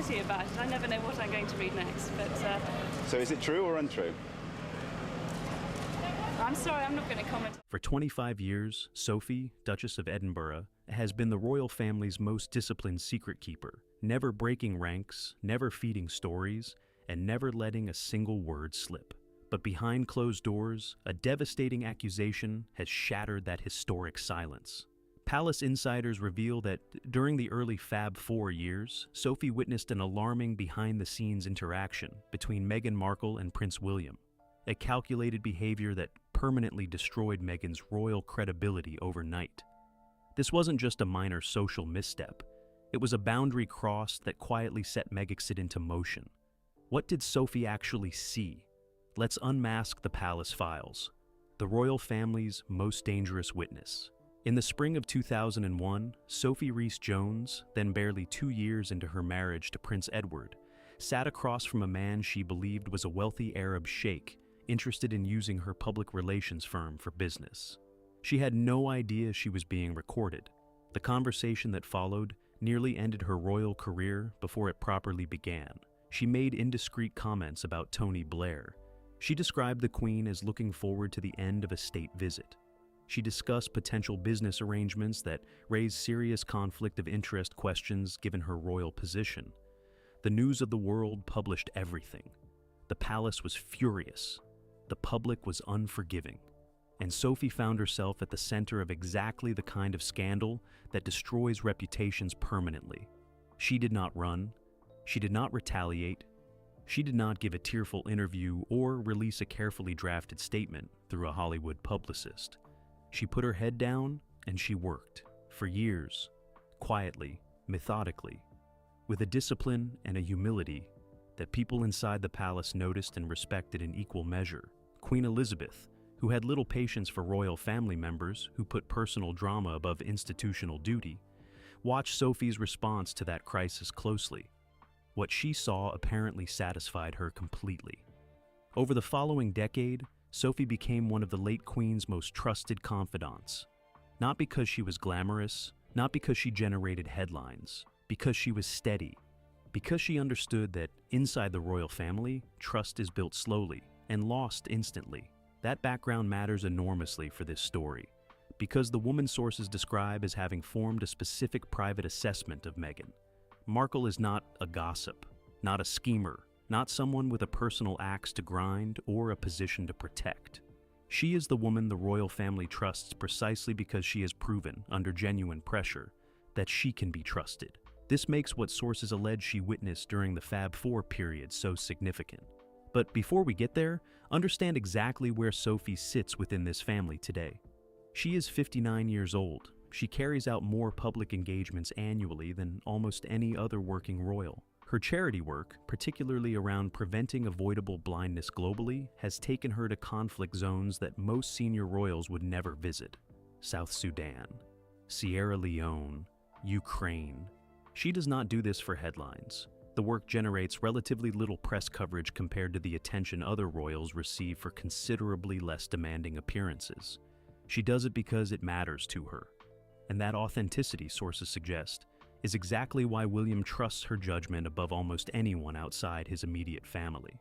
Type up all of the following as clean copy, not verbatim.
anxiety about it. I never know what I'm going to read next. But So is it true or untrue? I'm sorry, I'm not going to comment. For 25 years, Sophie, Duchess of Edinburgh, has been the royal family's most disciplined secret keeper, never breaking ranks, never feeding stories, and never letting a single word slip. But behind closed doors, a devastating accusation has shattered that historic silence. Palace insiders reveal that during the early Fab Four years, Sophie witnessed an alarming behind-the-scenes interaction between Meghan Markle and Prince William, a calculated behavior that permanently destroyed Meghan's royal credibility overnight. This wasn't just a minor social misstep. It was a boundary crossed that quietly set Megxit into motion. What did Sophie actually see? Let's unmask the palace files, the royal family's most dangerous witness. In the spring of 2001, Sophie Rhys-Jones, then barely 2 years into her marriage to Prince Edward, sat across from a man she believed was a wealthy Arab sheikh interested in using her public relations firm for business. She had no idea she was being recorded. The conversation that followed nearly ended her royal career before it properly began. She made indiscreet comments about Tony Blair. She described the Queen as looking forward to the end of a state visit. She discussed potential business arrangements that raised serious conflict of interest questions given her royal position. The news of the world published everything. The palace was furious. The public was unforgiving. And Sophie found herself at the center of exactly the kind of scandal that destroys reputations permanently. She did not run. She did not retaliate. She did not give a tearful interview or release a carefully drafted statement through a Hollywood publicist. She put her head down and she worked, for years, quietly, methodically, with a discipline and a humility that people inside the palace noticed and respected in equal measure. Queen Elizabeth, who had little patience for royal family members who put personal drama above institutional duty, watched Sophie's response to that crisis closely. What she saw apparently satisfied her completely. Over the following decade, Sophie became one of the late Queen's most trusted confidants. Not because she was glamorous, not because she generated headlines, because she was steady, because she understood that inside the royal family, trust is built slowly and lost instantly. That background matters enormously for this story, because the woman sources describe as having formed a specific private assessment of Meghan. Markle is not a gossip, not a schemer, not someone with a personal axe to grind or a position to protect. She is the woman the royal family trusts precisely because she has proven, under genuine pressure, that she can be trusted. This makes what sources allege she witnessed during the Fab Four period so significant. But before we get there, understand exactly where Sophie sits within this family today. She is 59 years old. She carries out more public engagements annually than almost any other working royal. Her charity work, particularly around preventing avoidable blindness globally, has taken her to conflict zones that most senior royals would never visit. South Sudan, Sierra Leone, Ukraine. She does not do this for headlines. The work generates relatively little press coverage compared to the attention other royals receive for considerably less demanding appearances. She does it because it matters to her. And that authenticity, sources suggest, is exactly why William trusts her judgment above almost anyone outside his immediate family.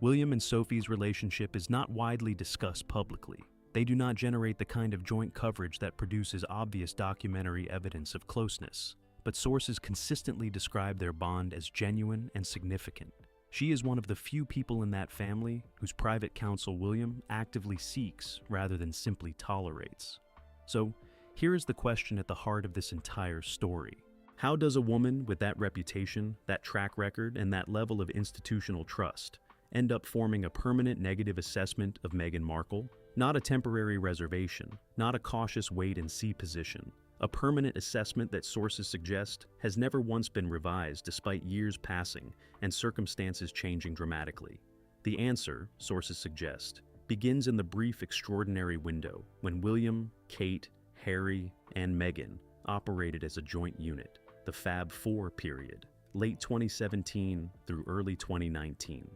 William and Sophie's relationship is not widely discussed publicly. They do not generate the kind of joint coverage that produces obvious documentary evidence of closeness, but sources consistently describe their bond as genuine and significant. She is one of the few people in that family whose private counsel William actively seeks rather than simply tolerates. So, here is the question at the heart of this entire story. How does a woman with that reputation, that track record, and that level of institutional trust end up forming a permanent negative assessment of Meghan Markle? Not a temporary reservation, not a cautious wait-and-see position. A permanent assessment that sources suggest has never once been revised despite years passing and circumstances changing dramatically. The answer, sources suggest, begins in the brief extraordinary window when William, Kate, Harry, and Meghan operated as a joint unit. The Fab Four period, late 2017 through early 2019.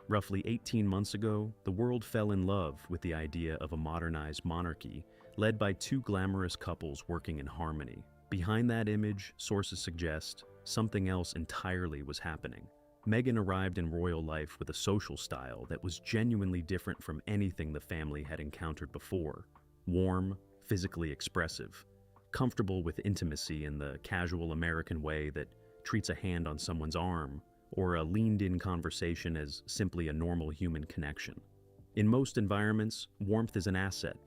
Roughly 18 months ago, the world fell in love with the idea of a modernized monarchy led by two glamorous couples working in harmony. Behind that image, sources suggest, something else entirely was happening. Meghan arrived in royal life with a social style that was genuinely different from anything the family had encountered before. Warm, physically expressive, comfortable with intimacy in the casual American way that treats a hand on someone's arm, or a leaned-in conversation as simply a normal human connection. In most environments, warmth is an asset.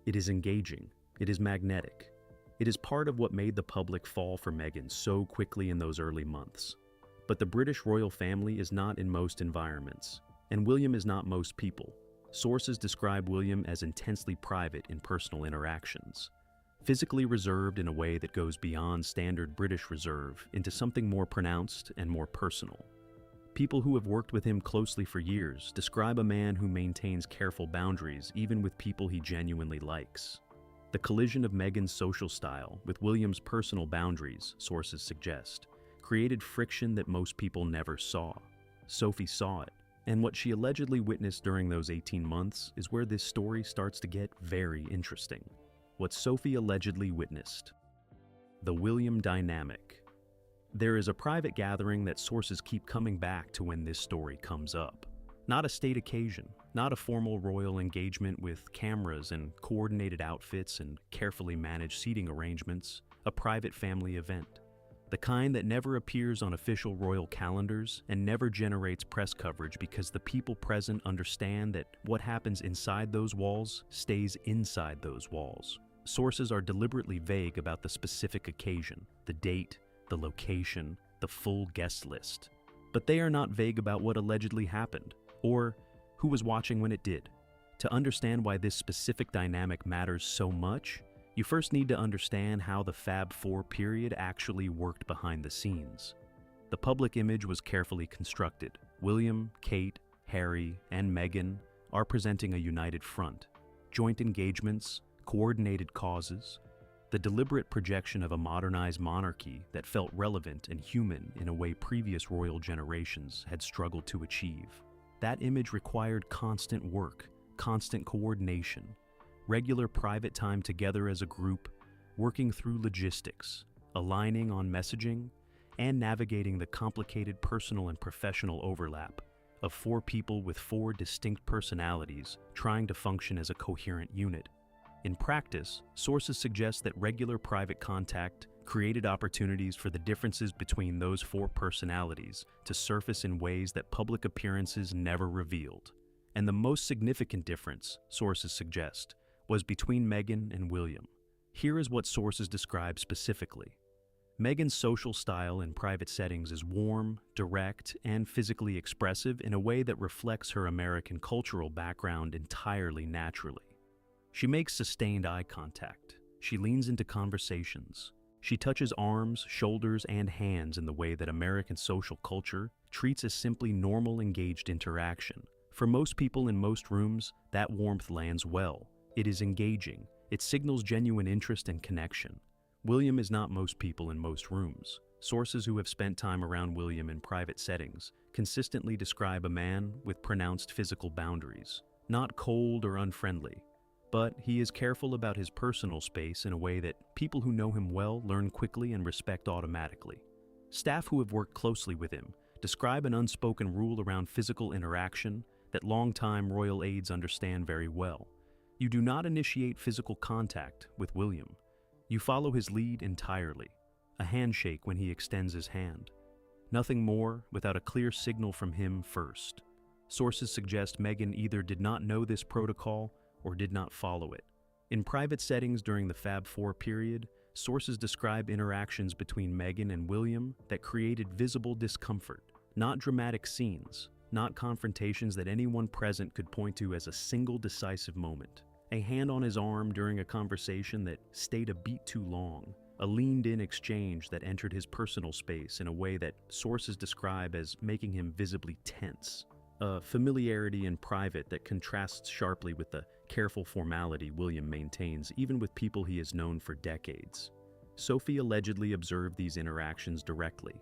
It is engaging. It is magnetic. It is part of what made the public fall for Meghan so quickly in those early months. But the British royal family is not in most environments, and William is not most people. Sources describe William as intensely private in personal interactions, physically reserved in a way that goes beyond standard British reserve into something more pronounced and more personal. People who have worked with him closely for years describe a man who maintains careful boundaries even with people he genuinely likes. The collision of Meghan's social style with William's personal boundaries, sources suggest, created friction that most people never saw. Sophie saw it, and what she allegedly witnessed during those 18 months is where this story starts to get very interesting. What Sophie allegedly witnessed. The William dynamic. There is a private gathering that sources keep coming back to when this story comes up. Not a state occasion, not a formal royal engagement with cameras and coordinated outfits and carefully managed seating arrangements, a private family event. The kind that never appears on official royal calendars and never generates press coverage because the people present understand that what happens inside those walls stays inside those walls. Sources are deliberately vague about the specific occasion, the date, the location, the full guest list. But they are not vague about what allegedly happened, or who was watching when it did. To understand why this specific dynamic matters so much, you first need to understand how the Fab Four period actually worked behind the scenes. The public image was carefully constructed. William, Kate, Harry, and Meghan are presenting a united front. Joint engagements, coordinated causes, the deliberate projection of a modernized monarchy that felt relevant and human in a way previous royal generations had struggled to achieve. That image required constant work, constant coordination, regular private time together as a group, working through logistics, aligning on messaging, and navigating the complicated personal and professional overlap of four people with four distinct personalities trying to function as a coherent unit. In practice, sources suggest that regular private contact created opportunities for the differences between those four personalities to surface in ways that public appearances never revealed. And the most significant difference, sources suggest, was between Meghan and William. Here is what sources describe specifically. Meghan's social style in private settings is warm, direct, and physically expressive in a way that reflects her American cultural background entirely naturally. She makes sustained eye contact. She leans into conversations. She touches arms, shoulders, and hands in the way that American social culture treats as simply normal engaged interaction. For most people in most rooms, that warmth lands well. It is engaging. It signals genuine interest and connection. William is not most people in most rooms. Sources who have spent time around William in private settings consistently describe a man with pronounced physical boundaries. Not cold or unfriendly, but he is careful about his personal space in a way that people who know him well learn quickly and respect automatically. Staff who have worked closely with him describe an unspoken rule around physical interaction that longtime royal aides understand very well. You do not initiate physical contact with William. You follow his lead entirely. A handshake when he extends his hand. Nothing more without a clear signal from him first. Sources suggest Meghan either did not know this protocol or did not follow it. In private settings during the Fab Four period, sources describe interactions between Meghan and William that created visible discomfort, not dramatic scenes, not confrontations that anyone present could point to as a single decisive moment. A hand on his arm during a conversation that stayed a beat too long, a leaned-in exchange that entered his personal space in a way that sources describe as making him visibly tense. A familiarity in private that contrasts sharply with the careful formality William maintains even with people he has known for decades. Sophie allegedly observed these interactions directly,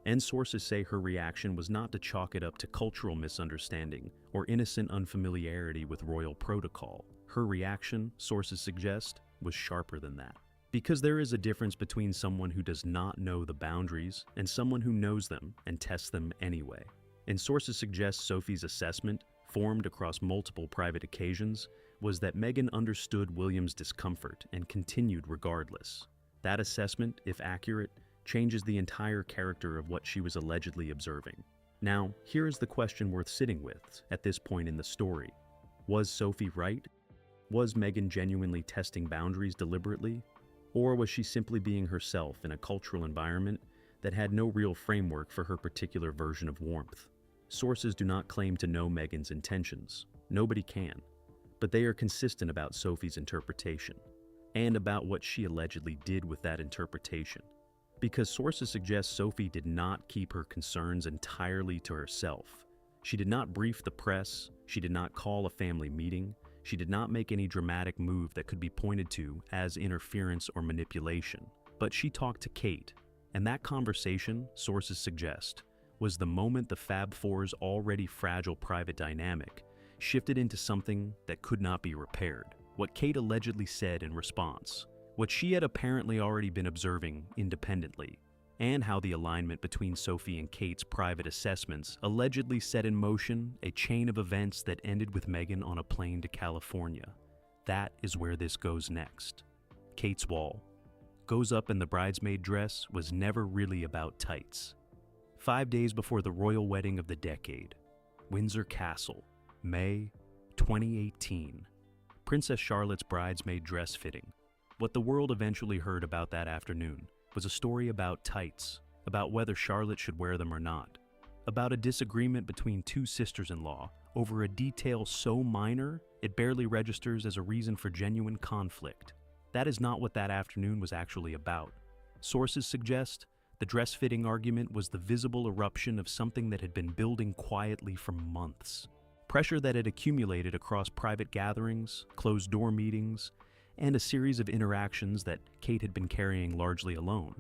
and sources say her reaction was not to chalk it up to cultural misunderstanding or innocent unfamiliarity with royal protocol. Her reaction, sources suggest, was sharper than that. Because there is a difference between someone who does not know the boundaries and someone who knows them and tests them anyway. And sources suggest Sophie's assessment, formed across multiple private occasions, was that Meghan understood William's discomfort and continued regardless. That assessment, if accurate, changes the entire character of what she was allegedly observing. Now, here is the question worth sitting with at this point in the story. Was Sophie right? Was Meghan genuinely testing boundaries deliberately? Or was she simply being herself in a cultural environment that had no real framework for her particular version of warmth? Sources do not claim to know Meghan's intentions. Nobody can. But they are consistent about Sophie's interpretation, and about what she allegedly did with that interpretation. Because sources suggest Sophie did not keep her concerns entirely to herself. She did not brief the press, she did not call a family meeting, she did not make any dramatic move that could be pointed to as interference or manipulation. But she talked to Kate, and that conversation, sources suggest, was the moment the Fab Four's already fragile private dynamic shifted into something that could not be repaired. What Kate allegedly said in response, what she had apparently already been observing independently, and how the alignment between Sophie and Kate's private assessments allegedly set in motion a chain of events that ended with Meghan on a plane to California. That is where this goes next. Kate's wall. Goes up in the bridesmaid dress was never really about tights. 5 days before the royal wedding of the decade, Windsor Castle, May 2018. Princess Charlotte's bridesmaid dress fitting. What the world eventually heard about that afternoon was a story about tights, about whether Charlotte should wear them or not, about a disagreement between two sisters-in-law over a detail so minor it barely registers as a reason for genuine conflict. That is not what that afternoon was actually about. Sources suggest the dress-fitting argument was the visible eruption of something that had been building quietly for months. Pressure that had accumulated across private gatherings, closed-door meetings, and a series of interactions that Kate had been carrying largely alone.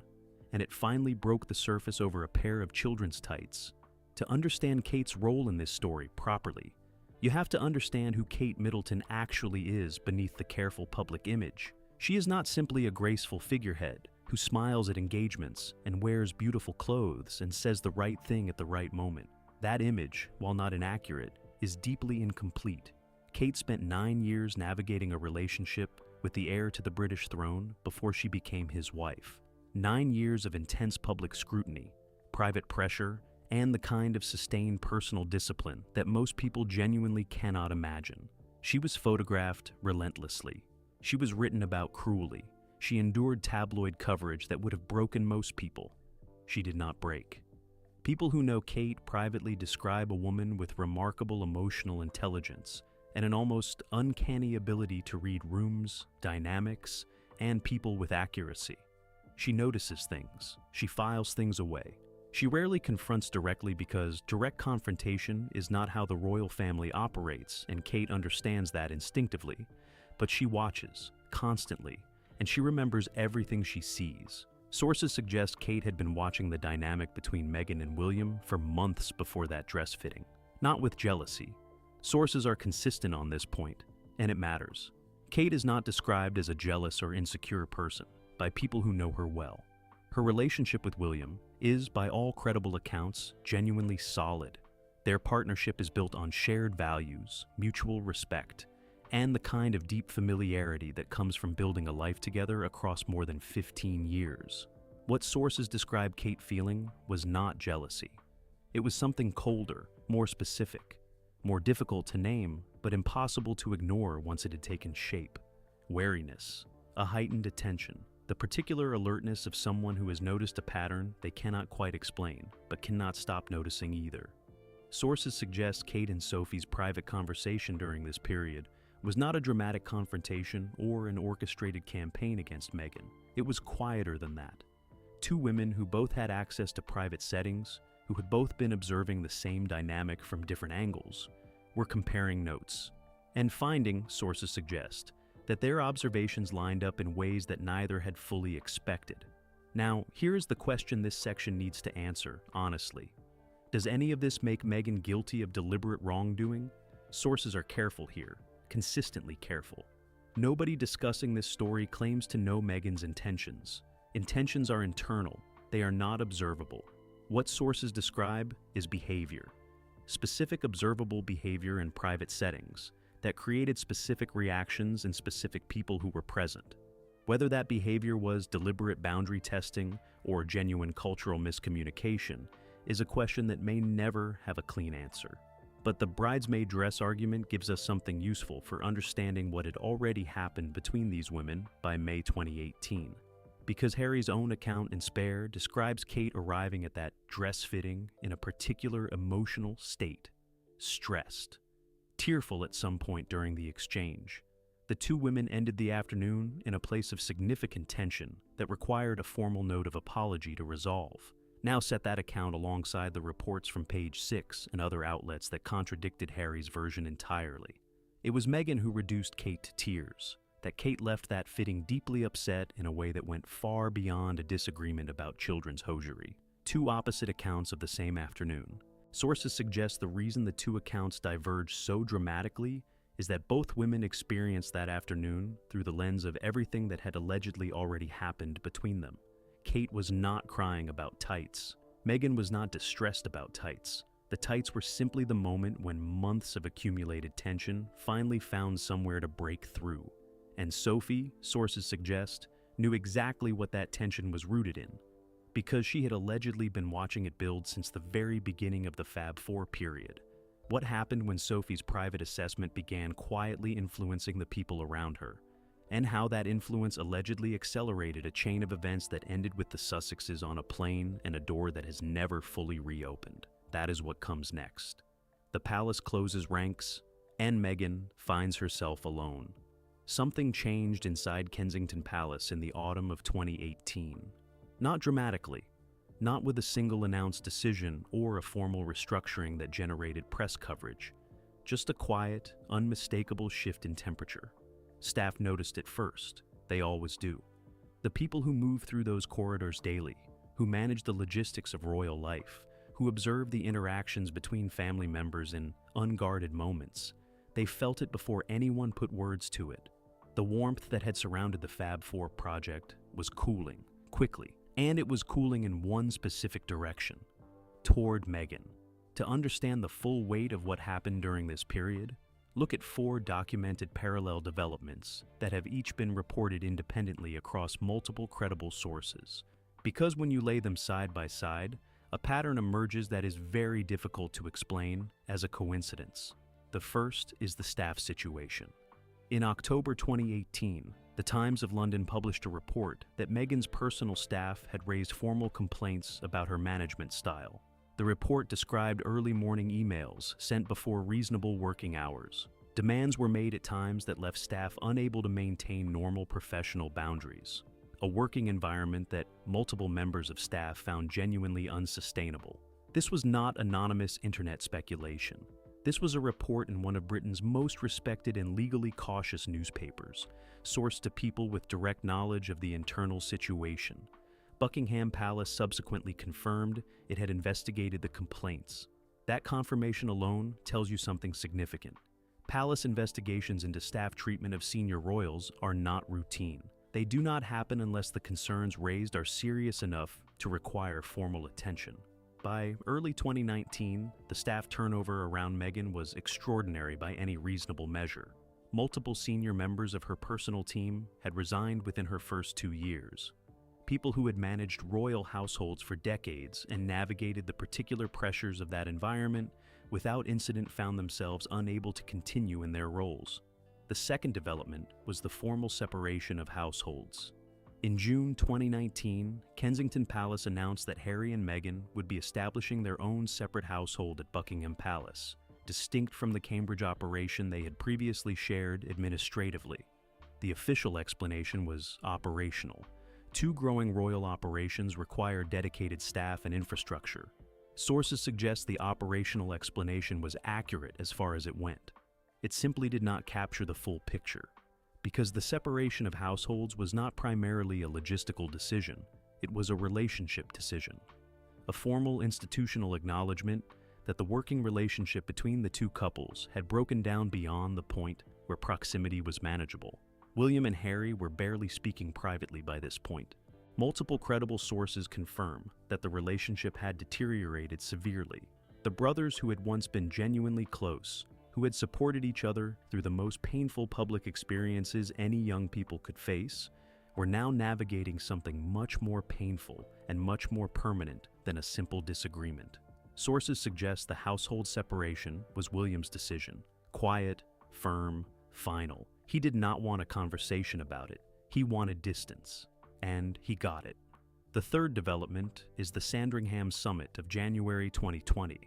And it finally broke the surface over a pair of children's tights. To understand Kate's role in this story properly, you have to understand who Kate Middleton actually is beneath the careful public image. She is not simply a graceful figurehead who smiles at engagements and wears beautiful clothes and says the right thing at the right moment. That image, while not inaccurate, is deeply incomplete. Kate spent 9 years navigating a relationship with the heir to the British throne before she became his wife. 9 years of intense public scrutiny, private pressure, and the kind of sustained personal discipline that most people genuinely cannot imagine. She was photographed relentlessly. She was written about cruelly. She endured tabloid coverage that would have broken most people. She did not break. People who know Kate privately describe a woman with remarkable emotional intelligence and an almost uncanny ability to read rooms, dynamics, and people with accuracy. She notices things. She files things away. She rarely confronts directly because direct confrontation is not how the royal family operates, and Kate understands that instinctively. But she watches, constantly, and she remembers everything she sees. Sources suggest Kate had been watching the dynamic between Meghan and William for months before that dress fitting, not with jealousy. Sources are consistent on this point, and it matters. Kate is not described as a jealous or insecure person by people who know her well. Her relationship with William is, by all credible accounts, genuinely solid. Their partnership is built on shared values, mutual respect, and the kind of deep familiarity that comes from building a life together across more than 15 years. What sources describe Kate feeling was not jealousy. It was something colder, more specific, more difficult to name, but impossible to ignore once it had taken shape. Wariness, a heightened attention, the particular alertness of someone who has noticed a pattern they cannot quite explain, but cannot stop noticing either. Sources suggest Kate and Sophie's private conversation during this period was not a dramatic confrontation or an orchestrated campaign against Meghan. It was quieter than that. Two women who both had access to private settings, who had both been observing the same dynamic from different angles, were comparing notes, and finding, sources suggest, that their observations lined up in ways that neither had fully expected. Now, here is the question this section needs to answer, honestly. Does any of this make Meghan guilty of deliberate wrongdoing? Sources are careful here, consistently careful. Nobody discussing this story claims to know Meghan's intentions. Intentions are internal, they are not observable. What sources describe is behavior. Specific observable behavior in private settings that created specific reactions in specific people who were present. Whether that behavior was deliberate boundary testing or genuine cultural miscommunication is a question that may never have a clean answer. But the bridesmaid dress argument gives us something useful for understanding what had already happened between these women by May 2018. Because Harry's own account in Spare describes Kate arriving at that dress fitting in a particular emotional state, stressed, tearful at some point during the exchange. The two women ended the afternoon in a place of significant tension that required a formal note of apology to resolve. Now set that account alongside the reports from Page 6 and other outlets that contradicted Harry's version entirely. It was Meghan who reduced Kate to tears, that Kate left that fitting deeply upset in a way that went far beyond a disagreement about children's hosiery. Two opposite accounts of the same afternoon. Sources suggest the reason the two accounts diverge so dramatically is that both women experienced that afternoon through the lens of everything that had allegedly already happened between them. Kate was not crying about tights. Meghan was not distressed about tights. The tights were simply the moment when months of accumulated tension finally found somewhere to break through. And Sophie, sources suggest, knew exactly what that tension was rooted in, because she had allegedly been watching it build since the very beginning of the Fab Four period. What happened when Sophie's private assessment began quietly influencing the people around her, and how that influence allegedly accelerated a chain of events that ended with the Sussexes on a plane and a door that has never fully reopened. That is what comes next. The palace closes ranks, and Meghan finds herself alone. Something changed inside Kensington Palace in the autumn of 2018. Not dramatically, not with a single announced decision or a formal restructuring that generated press coverage, just a quiet, unmistakable shift in temperature. Staff noticed it first. They always do. The people who move through those corridors daily, who manage the logistics of royal life, who observe the interactions between family members in unguarded moments, they felt it before anyone put words to it. The warmth that had surrounded the Fab Four project was cooling, quickly, and it was cooling in one specific direction, toward Meghan. To understand the full weight of what happened during this period, look at 4 documented parallel developments that have each been reported independently across multiple credible sources. Because when you lay them side by side, a pattern emerges that is very difficult to explain as a coincidence. The first is the staff situation. In October 2018, the Times of London published a report that Meghan's personal staff had raised formal complaints about her management style. The report described early morning emails sent before reasonable working hours. Demands were made at times that left staff unable to maintain normal professional boundaries, a working environment that multiple members of staff found genuinely unsustainable. This was not anonymous internet speculation. This was a report in one of Britain's most respected and legally cautious newspapers, sourced to people with direct knowledge of the internal situation. Buckingham Palace subsequently confirmed it had investigated the complaints. That confirmation alone tells you something significant. Palace investigations into staff treatment of senior royals are not routine. They do not happen unless the concerns raised are serious enough to require formal attention. By early 2019, the staff turnover around Meghan was extraordinary by any reasonable measure. Multiple senior members of her personal team had resigned within her first 2 years. People who had managed royal households for decades and navigated the particular pressures of that environment without incident found themselves unable to continue in their roles. The second development was the formal separation of households. In June 2019, Kensington Palace announced that Harry and Meghan would be establishing their own separate household at Buckingham Palace, distinct from the Cambridge operation they had previously shared administratively. The official explanation was operational. 2 growing royal operations require dedicated staff and infrastructure. Sources suggest the operational explanation was accurate as far as it went. It simply did not capture the full picture, because the separation of households was not primarily a logistical decision, it was a relationship decision. A formal institutional acknowledgement that the working relationship between the two couples had broken down beyond the point where proximity was manageable. William and Harry were barely speaking privately by this point. Multiple credible sources confirm that the relationship had deteriorated severely. The brothers, who had once been genuinely close, who had supported each other through the most painful public experiences any young people could face, were now navigating something much more painful and much more permanent than a simple disagreement. Sources suggest the household separation was William's decision. Quiet, firm, final. He did not want a conversation about it. He wanted distance. And he got it. The third development is the Sandringham Summit of January 2020.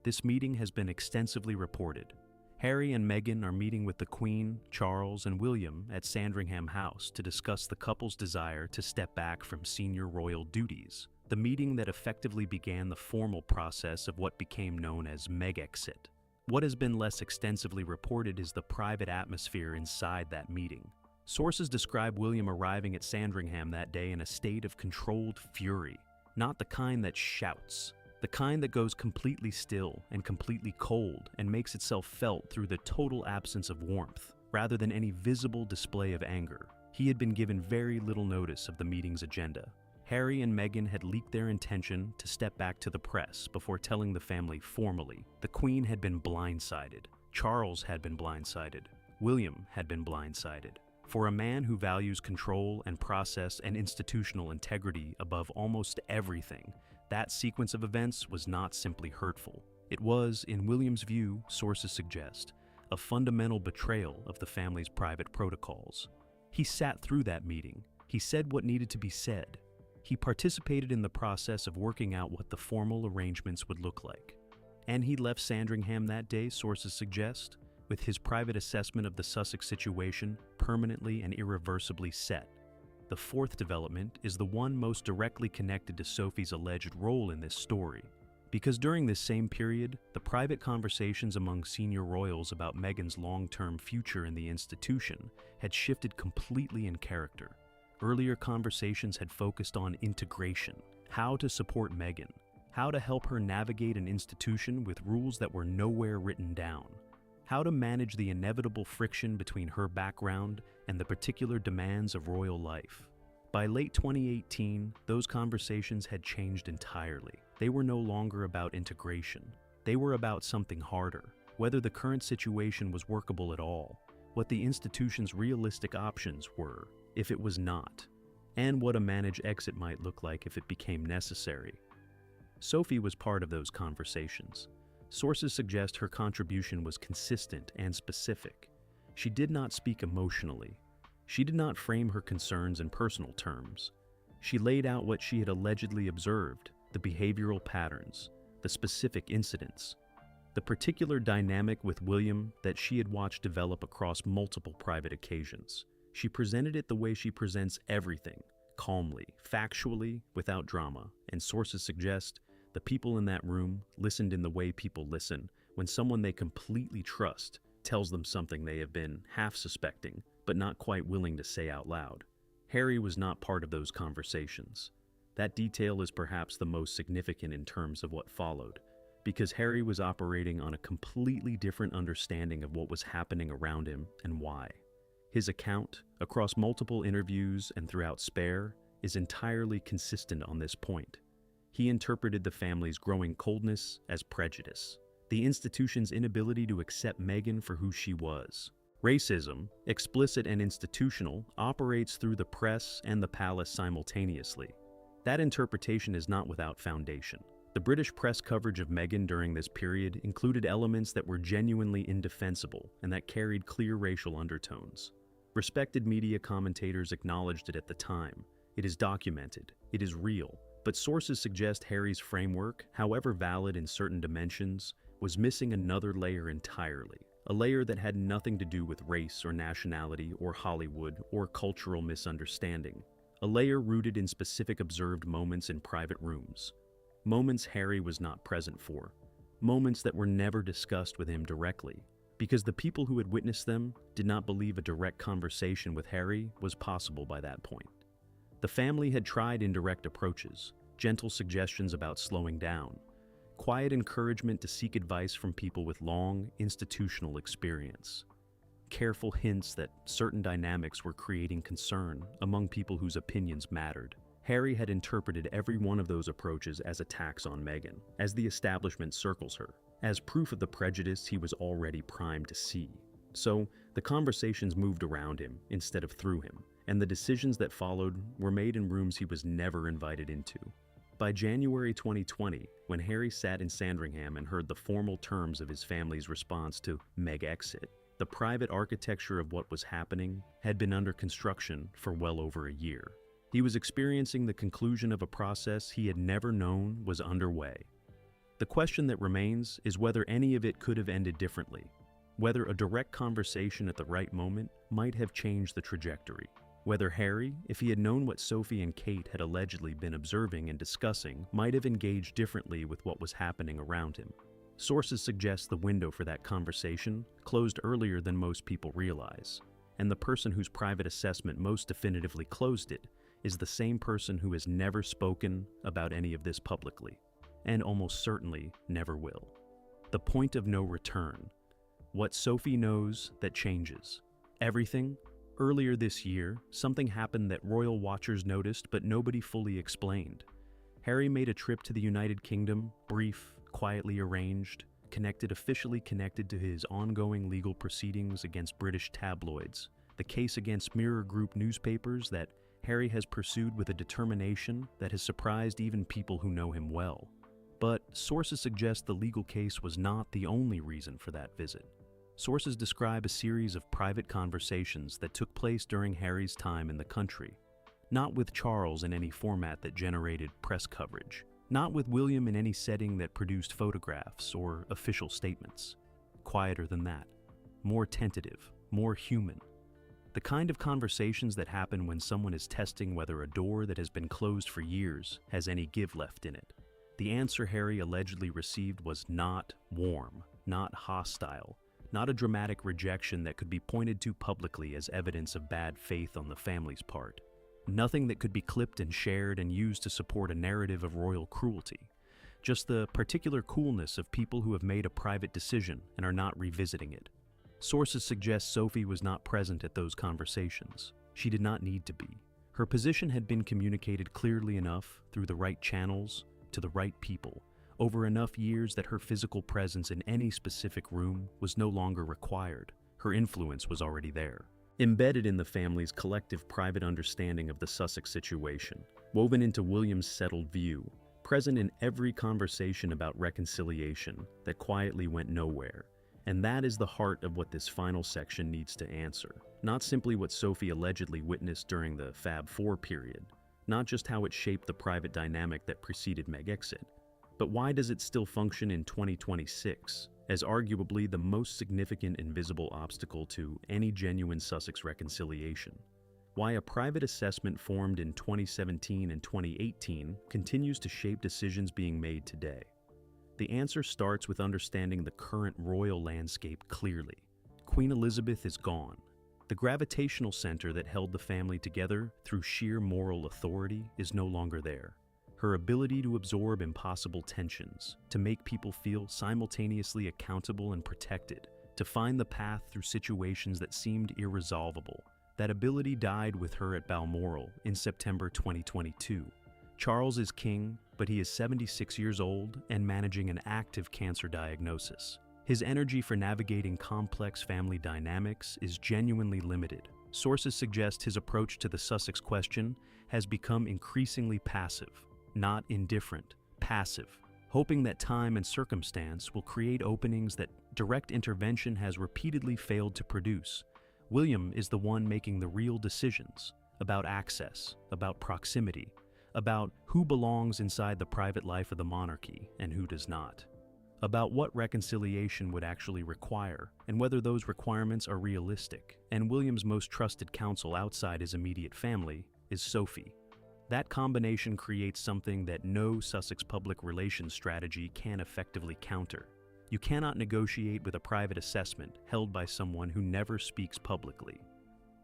This meeting has been extensively reported. Harry and Meghan are meeting with the Queen, Charles, and William at Sandringham House to discuss the couple's desire to step back from senior royal duties. The meeting that effectively began the formal process of what became known as Megxit. What has been less extensively reported is the private atmosphere inside that meeting. Sources describe William arriving at Sandringham that day in a state of controlled fury, not the kind that shouts, the kind that goes completely still and completely cold and makes itself felt through the total absence of warmth, rather than any visible display of anger. He had been given very little notice of the meeting's agenda. Harry and Meghan had leaked their intention to step back to the press before telling the family formally. The Queen had been blindsided. Charles had been blindsided. William had been blindsided. For a man who values control and process and institutional integrity above almost everything, that sequence of events was not simply hurtful. It was, in William's view, sources suggest, a fundamental betrayal of the family's private protocols. He sat through that meeting. He said what needed to be said. He participated in the process of working out what the formal arrangements would look like. And he left Sandringham that day, sources suggest, with his private assessment of the Sussex situation permanently and irreversibly set. The fourth development is the one most directly connected to Sophie's alleged role in this story, because during this same period, the private conversations among senior royals about Meghan's long-term future in the institution had shifted completely in character. Earlier conversations had focused on integration, how to support Meghan, how to help her navigate an institution with rules that were nowhere written down, how to manage the inevitable friction between her background and the particular demands of royal life. By late 2018, those conversations had changed entirely. They were no longer about integration. They were about something harder, whether the current situation was workable at all, what the institution's realistic options were if it was not, and what a managed exit might look like if it became necessary. Sophie was part of those conversations. Sources suggest her contribution was consistent and specific. She did not speak emotionally. She did not frame her concerns in personal terms. She laid out what she had allegedly observed, the behavioral patterns, the specific incidents, the particular dynamic with William that she had watched develop across multiple private occasions. She presented it the way she presents everything, calmly, factually, without drama, and sources suggest the people in that room listened in the way people listen when someone they completely trust tells them something they have been half suspecting, but not quite willing to say out loud. Harry was not part of those conversations. That detail is perhaps the most significant in terms of what followed, because Harry was operating on a completely different understanding of what was happening around him and why. His account, across multiple interviews and throughout Spare, is entirely consistent on this point. He interpreted the family's growing coldness as prejudice, the institution's inability to accept Meghan for who she was. Racism, explicit and institutional, operates through the press and the palace simultaneously. That interpretation is not without foundation. The British press coverage of Meghan during this period included elements that were genuinely indefensible and that carried clear racial undertones. Respected media commentators acknowledged it at the time. It is documented. It is real. But sources suggest Harry's framework, however valid in certain dimensions, was missing another layer entirely. A layer that had nothing to do with race or nationality or Hollywood or cultural misunderstanding. A layer rooted in specific observed moments in private rooms. Moments Harry was not present for. Moments that were never discussed with him directly, because the people who had witnessed them did not believe a direct conversation with Harry was possible by that point. The family had tried indirect approaches, gentle suggestions about slowing down, quiet encouragement to seek advice from people with long, institutional experience. careful hints that certain dynamics were creating concern among people whose opinions mattered. Harry had interpreted every one of those approaches as attacks on Meghan, as the establishment circles her, as proof of the prejudice he was already primed to see. So, the conversations moved around him instead of through him, and the decisions that followed were made in rooms he was never invited into. By January 2020, when Harry sat in Sandringham and heard the formal terms of his family's response to Meg exit, the private architecture of what was happening had been under construction for well over a year. He was experiencing the conclusion of a process he had never known was underway. The question that remains is whether any of it could have ended differently, whether a direct conversation at the right moment might have changed the trajectory, whether Harry, if he had known what Sophie and Kate had allegedly been observing and discussing, might have engaged differently with what was happening around him. Sources suggest the window for that conversation closed earlier than most people realize, and the person whose private assessment most definitively closed it is the same person who has never spoken about any of this publicly, and almost certainly never will. The point of no return. What Sophie knows that changes. Everything. Earlier this year, something happened that royal watchers noticed but nobody fully explained. Harry made a trip to the United Kingdom, brief, quietly arranged, officially connected to his ongoing legal proceedings against British tabloids, the case against Mirror Group newspapers that Harry has pursued with a determination that has surprised even people who know him well. But sources suggest the legal case was not the only reason for that visit. Sources describe a series of private conversations that took place during Harry's time in the country, not with Charles in any format that generated press coverage, not with William in any setting that produced photographs or official statements. Quieter than that, more tentative, more human. The kind of conversations that happen when someone is testing whether a door that has been closed for years has any give left in it. The answer Harry allegedly received was not warm, not hostile, not a dramatic rejection that could be pointed to publicly as evidence of bad faith on the family's part. Nothing that could be clipped and shared and used to support a narrative of royal cruelty. Just the particular coolness of people who have made a private decision and are not revisiting it. Sources suggest Sophie was not present at those conversations. She did not need to be. Her position had been communicated clearly enough through the right channels to the right people over enough years that her physical presence in any specific room was no longer required. Her influence was already there. Embedded in the family's collective private understanding of the Sussex situation, woven into William's settled view, present in every conversation about reconciliation that quietly went nowhere. And that is the heart of what this final section needs to answer. Not simply what Sophie allegedly witnessed during the Fab Four period, not just how it shaped the private dynamic that preceded Meg exit, but why does it still function in 2026 as arguably the most significant invisible obstacle to any genuine Sussex reconciliation? Why a private assessment formed in 2017 and 2018 continues to shape decisions being made today. The answer starts with understanding the current royal landscape clearly. Queen Elizabeth is gone. The gravitational center that held the family together through sheer moral authority is no longer there. Her ability to absorb impossible tensions, to make people feel simultaneously accountable and protected, to find the path through situations that seemed irresolvable, that ability died with her at Balmoral in September 2022. Charles is king, but he is 76 years old and managing an active cancer diagnosis. His energy for navigating complex family dynamics is genuinely limited. Sources suggest his approach to the Sussex question has become increasingly passive, not indifferent, passive, hoping that time and circumstance will create openings that direct intervention has repeatedly failed to produce. William is the one making the real decisions about access, about proximity, about who belongs inside the private life of the monarchy and who does not, about what reconciliation would actually require and whether those requirements are realistic. And William's most trusted counsel outside his immediate family is Sophie. That combination creates something that no Sussex public relations strategy can effectively counter. You cannot negotiate with a private assessment held by someone who never speaks publicly.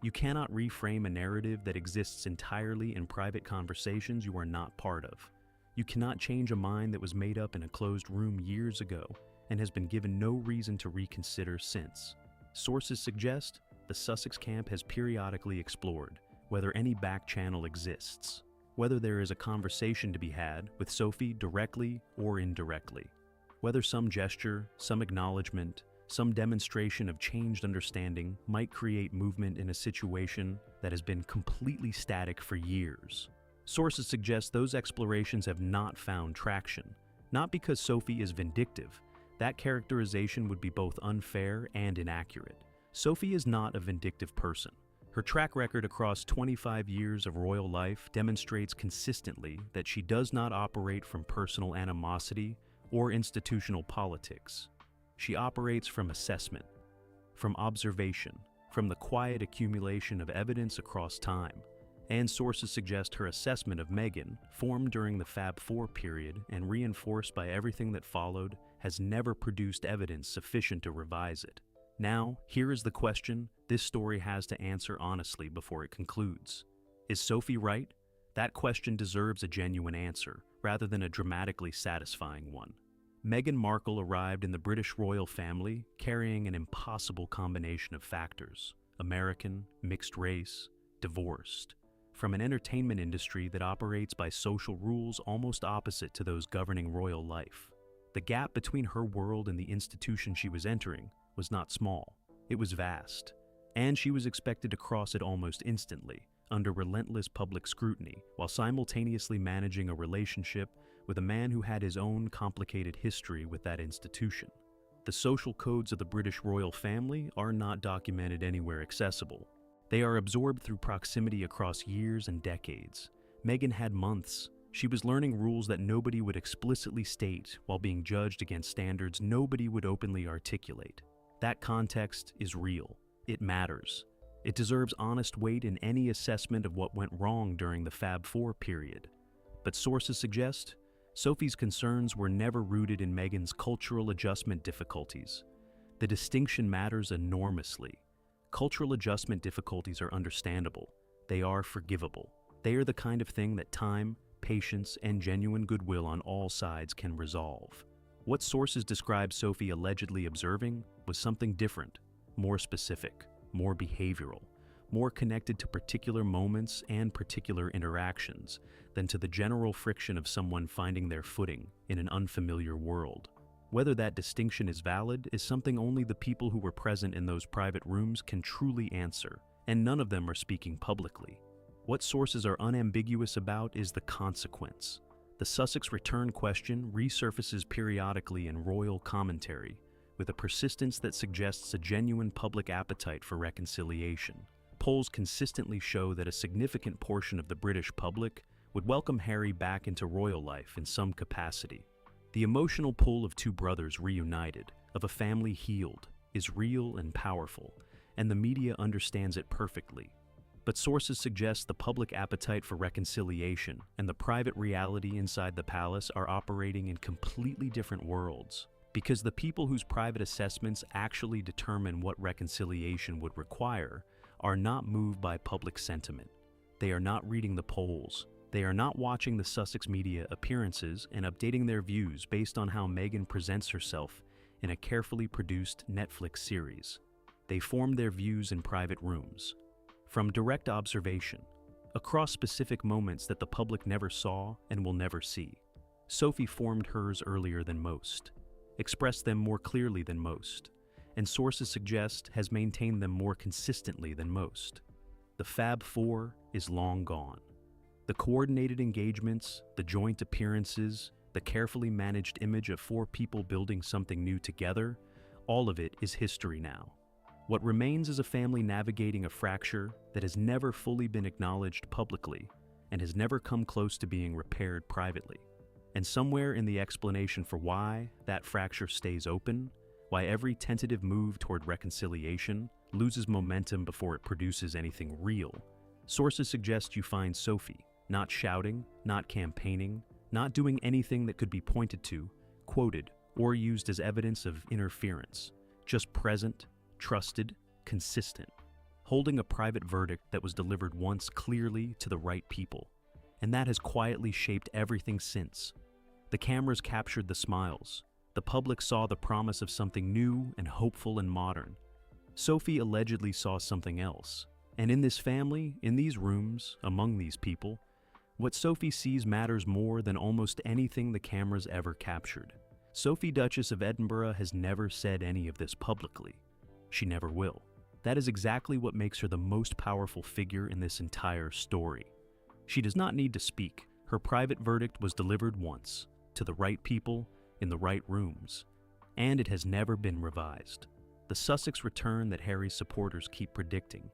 You cannot reframe a narrative that exists entirely in private conversations you are not part of. You cannot change a mind that was made up in a closed room years ago and has been given no reason to reconsider since. Sources suggest the Sussex camp has periodically explored whether any back channel exists, whether there is a conversation to be had with Sophie directly or indirectly, whether some gesture, some acknowledgement, some demonstration of changed understanding might create movement in a situation that has been completely static for years. Sources suggest those explorations have not found traction, not because Sophie is vindictive. That characterization would be both unfair and inaccurate. Sophie is not a vindictive person. Her track record across 25 years of royal life demonstrates consistently that she does not operate from personal animosity or institutional politics. She operates from assessment, from observation, from the quiet accumulation of evidence across time. And sources suggest her assessment of Meghan, formed during the Fab Four period and reinforced by everything that followed, has never produced evidence sufficient to revise it. Now, here is the question this story has to answer honestly before it concludes. Is Sophie right? That question deserves a genuine answer, rather than a dramatically satisfying one. Meghan Markle arrived in the British royal family carrying an impossible combination of factors: American, mixed race, divorced, from an entertainment industry that operates by social rules almost opposite to those governing royal life. The gap between her world and the institution she was entering was not small, it was vast, and she was expected to cross it almost instantly, under relentless public scrutiny, while simultaneously managing a relationship with a man who had his own complicated history with that institution. The social codes of the British royal family are not documented anywhere accessible. They are absorbed through proximity across years and decades. Meghan had months. She was learning rules that nobody would explicitly state while being judged against standards nobody would openly articulate. That context is real. It matters. It deserves honest weight in any assessment of what went wrong during the Fab Four period. But sources suggest Sophie's concerns were never rooted in Meghan's cultural adjustment difficulties. The distinction matters enormously. Cultural adjustment difficulties are understandable. They are forgivable. They are the kind of thing that time, patience, and genuine goodwill on all sides can resolve. What sources describe Sophie allegedly observing was something different, more specific, more behavioral, more connected to particular moments and particular interactions than to the general friction of someone finding their footing in an unfamiliar world. Whether that distinction is valid is something only the people who were present in those private rooms can truly answer, and none of them are speaking publicly. What sources are unambiguous about is the consequence. The Sussex return question resurfaces periodically in royal commentary, with a persistence that suggests a genuine public appetite for reconciliation. Polls consistently show that a significant portion of the British public would welcome Harry back into royal life in some capacity. The emotional pull of two brothers reunited, of a family healed, is real and powerful, and the media understands it perfectly. But sources suggest the public appetite for reconciliation and the private reality inside the palace are operating in completely different worlds, because the people whose private assessments actually determine what reconciliation would require are not moved by public sentiment. They are not reading the polls. They are not watching the Sussex media appearances and updating their views based on how Meghan presents herself in a carefully produced Netflix series. They form their views in private rooms, from direct observation, across specific moments that the public never saw and will never see. Sophie formed hers earlier than most, expressed them more clearly than most, and sources suggest has maintained them more consistently than most. The Fab Four is long gone. The coordinated engagements, the joint appearances, the carefully managed image of four people building something new together, all of it is history now. What remains is a family navigating a fracture that has never fully been acknowledged publicly and has never come close to being repaired privately. And somewhere in the explanation for why that fracture stays open, why every tentative move toward reconciliation loses momentum before it produces anything real, sources suggest you find Sophie, not shouting, not campaigning, not doing anything that could be pointed to, quoted, or used as evidence of interference, just present, trusted, consistent, holding a private verdict that was delivered once clearly to the right people, and that has quietly shaped everything since. The cameras captured the smiles. The public saw the promise of something new and hopeful and modern. Sophie allegedly saw something else. And in this family, in these rooms, among these people, what Sophie sees matters more than almost anything the cameras ever captured. Sophie, Duchess of Edinburgh, has never said any of this publicly. She never will. That is exactly what makes her the most powerful figure in this entire story. She does not need to speak. Her private verdict was delivered once, to the right people, in the right rooms, and it has never been revised. The Sussex return that Harry's supporters keep predicting,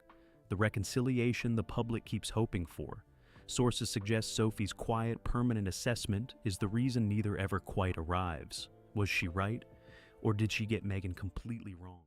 the reconciliation the public keeps hoping for. Sources suggest Sophie's quiet, permanent assessment is the reason neither ever quite arrives. Was she right, or did she get Meghan completely wrong?